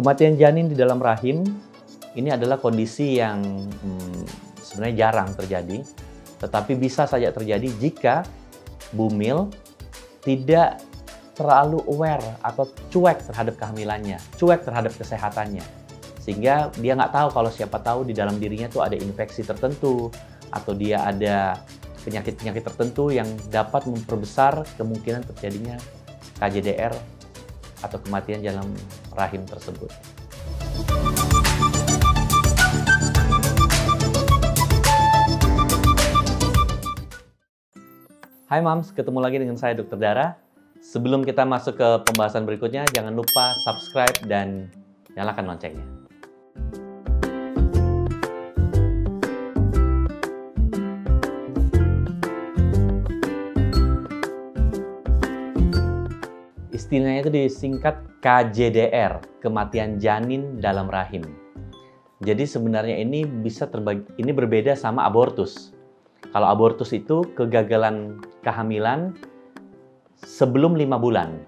Kematian janin di dalam rahim ini adalah kondisi yang sebenarnya jarang terjadi, tetapi bisa saja terjadi jika bumil tidak terlalu aware atau cuek terhadap kehamilannya, cuek terhadap kesehatannya. Sehingga dia nggak tahu kalau siapa tahu di dalam dirinya tuh ada infeksi tertentu, atau dia ada penyakit-penyakit tertentu yang dapat memperbesar kemungkinan terjadinya KJDR atau kematian dalam rahim tersebut. Hai Moms, ketemu lagi dengan saya Dr. Dara. Sebelum kita masuk ke pembahasan berikutnya, jangan lupa subscribe dan nyalakan loncengnya. Istilahnya itu disingkat KJDR, kematian janin dalam rahim. Jadi sebenarnya ini berbeda sama abortus. Kalau abortus itu kegagalan kehamilan sebelum 5 bulan.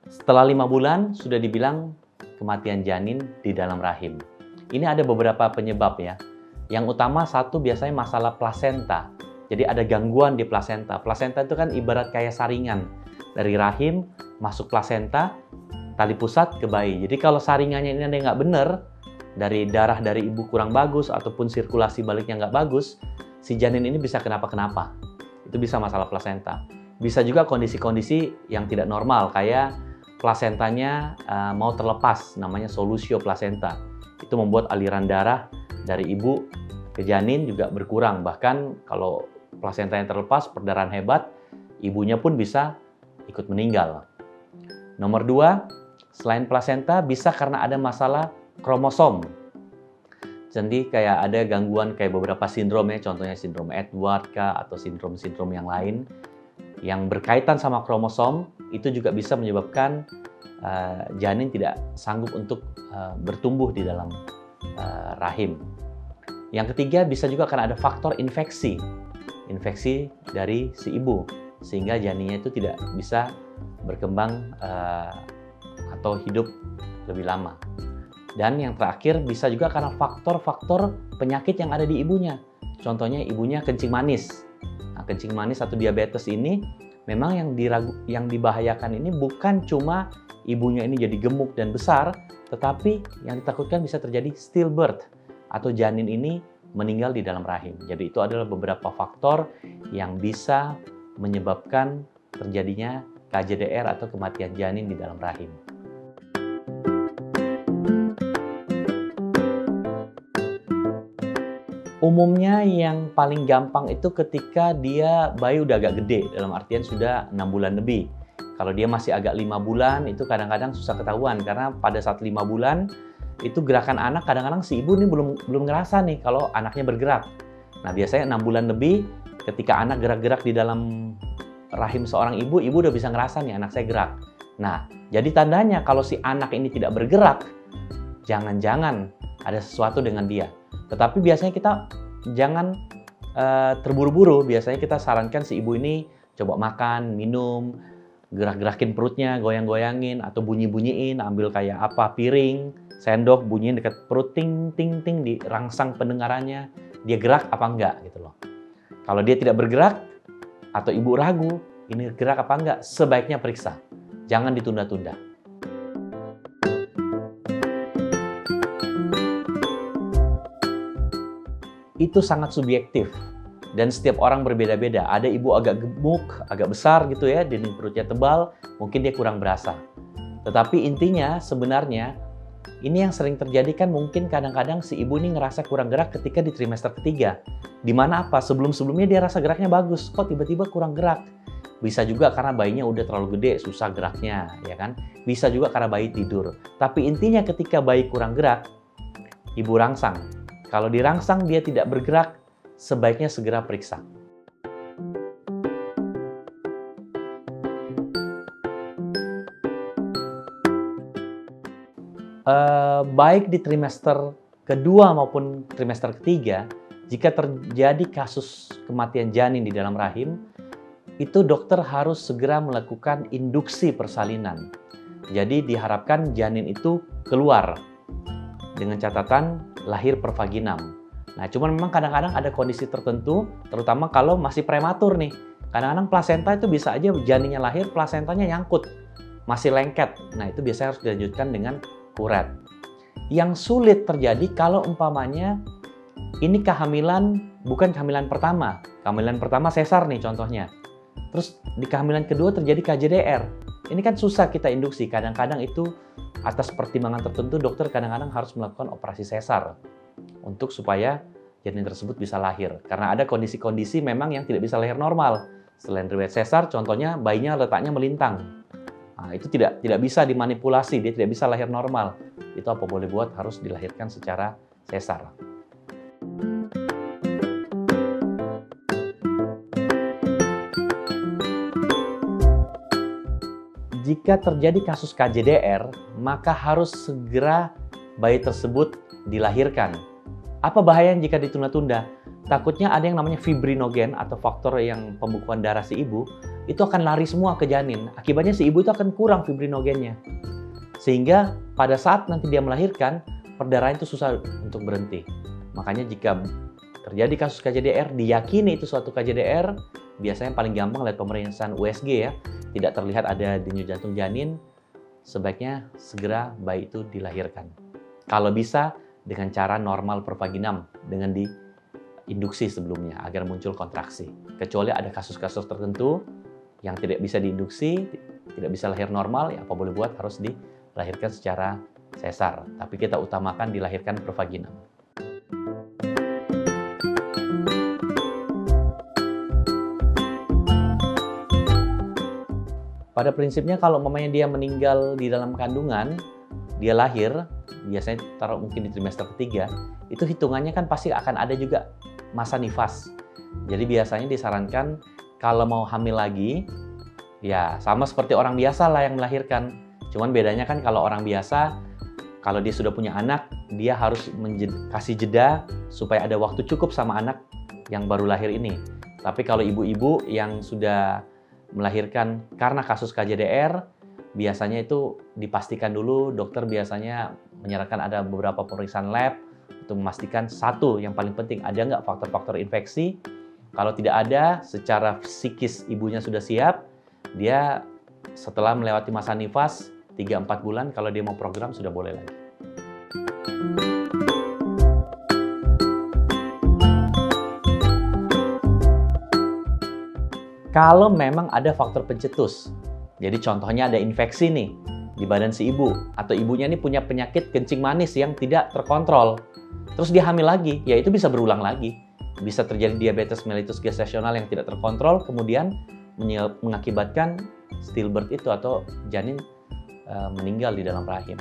Setelah 5 bulan sudah dibilang kematian janin di dalam rahim. Ini ada beberapa penyebab ya. Yang utama satu biasanya masalah plasenta. Jadi ada gangguan di plasenta. Plasenta itu kan ibarat kayak saringan. Dari rahim masuk plasenta, tali pusat ke bayi. Jadi kalau saringannya ini ada yang nggak benar, dari darah dari ibu kurang bagus ataupun sirkulasi baliknya nggak bagus, si janin ini bisa kenapa-kenapa. Itu bisa masalah plasenta. Bisa juga kondisi-kondisi yang tidak normal, kayak plasentanya mau terlepas, namanya solusio plasenta. Itu membuat aliran darah dari ibu ke janin juga berkurang. Bahkan kalau plasentanya terlepas, perdarahan hebat, ibunya pun bisa ikut meninggal. Nomor 2, selain plasenta bisa karena ada masalah kromosom. Jadi kayak ada gangguan kayak beberapa sindrom ya, contohnya sindrom Edward atau sindrom-sindrom yang lain yang berkaitan sama kromosom, itu juga bisa menyebabkan janin tidak sanggup untuk bertumbuh di dalam rahim. Yang ketiga bisa juga karena ada faktor infeksi dari si ibu, sehingga janinnya itu tidak bisa berkembang atau hidup lebih lama. Dan yang terakhir bisa juga karena faktor-faktor penyakit yang ada di ibunya. Contohnya ibunya kencing manis. Nah, kencing manis atau diabetes ini memang yang dibahayakan ini bukan cuma ibunya ini jadi gemuk dan besar, tetapi yang ditakutkan bisa terjadi stillbirth atau janin ini meninggal di dalam rahim. Jadi itu adalah beberapa faktor yang bisa menyebabkan terjadinya KJDR atau kematian janin di dalam rahim. Umumnya yang paling gampang itu ketika bayi udah agak gede, dalam artian sudah 6 bulan lebih. Kalau dia masih agak 5 bulan, itu kadang-kadang susah ketahuan, karena pada saat 5 bulan, itu gerakan anak kadang-kadang si ibu ini belum ngerasa nih kalau anaknya bergerak. Nah biasanya 6 bulan lebih, ketika anak gerak-gerak di dalam rahim seorang ibu udah bisa ngerasa nih anak saya gerak. Nah, jadi tandanya kalau si anak ini tidak bergerak, jangan-jangan ada sesuatu dengan dia. Tetapi biasanya kita jangan terburu-buru. Biasanya kita sarankan si ibu ini coba makan, minum, gerak-gerakin perutnya, goyang-goyangin, atau bunyi-bunyiin, ambil kayak apa, piring, sendok, bunyiin dekat perut, ting, ting, ting, dirangsang pendengarannya, dia gerak apa enggak gitu loh. Kalau dia tidak bergerak, atau ibu ragu, ini gerak apa enggak, sebaiknya periksa. Jangan ditunda-tunda. Itu sangat subjektif. Dan setiap orang berbeda-beda. Ada ibu agak gemuk, agak besar gitu ya, dinding perutnya tebal, mungkin dia kurang berasa. Tetapi intinya sebenarnya, ini yang sering terjadi kan mungkin kadang-kadang si ibu ini ngerasa kurang gerak ketika di trimester ketiga. Dimana apa? Sebelum-sebelumnya dia rasa geraknya bagus, kok tiba-tiba kurang gerak. Bisa juga karena bayinya udah terlalu gede, susah geraknya, ya kan? Bisa juga karena bayi tidur. Tapi intinya ketika bayi kurang gerak, ibu rangsang. Kalau dirangsang dia tidak bergerak, sebaiknya segera periksa. Baik di trimester kedua maupun trimester ketiga, jika terjadi kasus kematian janin di dalam rahim, itu dokter harus segera melakukan induksi persalinan. Jadi diharapkan janin itu keluar dengan catatan lahir per vaginam. Nah, cuman memang kadang-kadang ada kondisi tertentu, terutama kalau masih prematur nih. Kadang-kadang plasenta itu bisa aja janinnya lahir, plasentanya nyangkut, masih lengket. Nah, itu biasanya harus dilanjutkan dengan kuret. Yang sulit terjadi kalau umpamanya ini kehamilan bukan kehamilan pertama. Kehamilan pertama sesar nih contohnya. Terus di kehamilan kedua terjadi KJDR. Ini kan susah kita induksi. Kadang-kadang itu atas pertimbangan tertentu dokter kadang-kadang harus melakukan operasi sesar untuk supaya janin tersebut bisa lahir. Karena ada kondisi-kondisi memang yang tidak bisa lahir normal. Selain riwayat sesar, contohnya bayinya letaknya melintang. Nah, itu tidak bisa dimanipulasi, dia tidak bisa lahir normal. Itu apa boleh buat harus dilahirkan secara sesar. Jika terjadi kasus KJDR, maka harus segera bayi tersebut dilahirkan. Apa bahayanya jika ditunda-tunda? Takutnya ada yang namanya fibrinogen atau faktor yang pembekuan darah si ibu, itu akan lari semua ke janin. Akibatnya si ibu itu akan kurang fibrinogennya. Sehingga pada saat nanti dia melahirkan, perdarahan itu susah untuk berhenti. Makanya jika terjadi kasus KJDR, diyakini itu suatu KJDR, biasanya paling gampang lihat pemeriksaan USG ya, tidak terlihat ada denyut jantung janin, sebaiknya segera bayi itu dilahirkan. Kalau bisa dengan cara normal per vaginam, dengan diinduksi sebelumnya agar muncul kontraksi. Kecuali ada kasus-kasus tertentu yang tidak bisa diinduksi, tidak bisa lahir normal, ya apa boleh buat harus dilahirkan secara sesar. Tapi kita utamakan dilahirkan per vaginam. Pada prinsipnya kalau mamanya dia meninggal di dalam kandungan, dia lahir, biasanya taruh mungkin di trimester ketiga, itu hitungannya kan pasti akan ada juga masa nifas. Jadi biasanya disarankan kalau mau hamil lagi, ya sama seperti orang biasa lah yang melahirkan. Cuman bedanya kan kalau orang biasa, kalau dia sudah punya anak, dia harus kasih jeda supaya ada waktu cukup sama anak yang baru lahir ini. Tapi kalau ibu-ibu yang sudah melahirkan karena kasus KJDR, biasanya itu dipastikan dulu, dokter biasanya menyarankan ada beberapa pemeriksaan lab untuk memastikan satu yang paling penting, ada nggak faktor-faktor infeksi. Kalau tidak ada, secara psikis ibunya sudah siap, dia setelah melewati masa nifas 3-4 bulan, kalau dia mau program sudah boleh lagi. Kalau memang ada faktor pencetus, jadi contohnya ada infeksi nih di badan si ibu, atau ibunya ini punya penyakit kencing manis yang tidak terkontrol, terus dia hamil lagi, ya itu bisa berulang lagi. Bisa terjadi diabetes mellitus gestasional yang tidak terkontrol, kemudian mengakibatkan stillbirth itu atau janin meninggal di dalam rahim.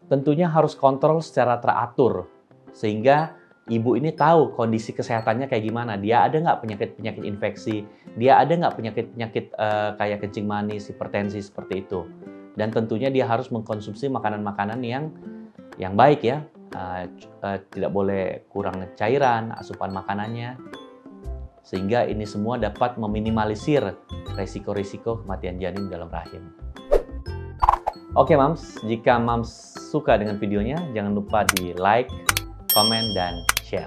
Tentunya harus kontrol secara teratur, sehingga ibu ini tahu kondisi kesehatannya kayak gimana. Dia ada nggak penyakit-penyakit infeksi, dia ada nggak penyakit-penyakit kayak kencing manis, hipertensi, seperti itu. Dan tentunya dia harus mengkonsumsi makanan-makanan yang baik ya, tidak boleh kurang cairan, asupan makanannya, sehingga ini semua dapat meminimalisir resiko-resiko kematian janin dalam rahim. Oke Mams, jika Mams suka dengan videonya, jangan lupa di like, komen, dan share.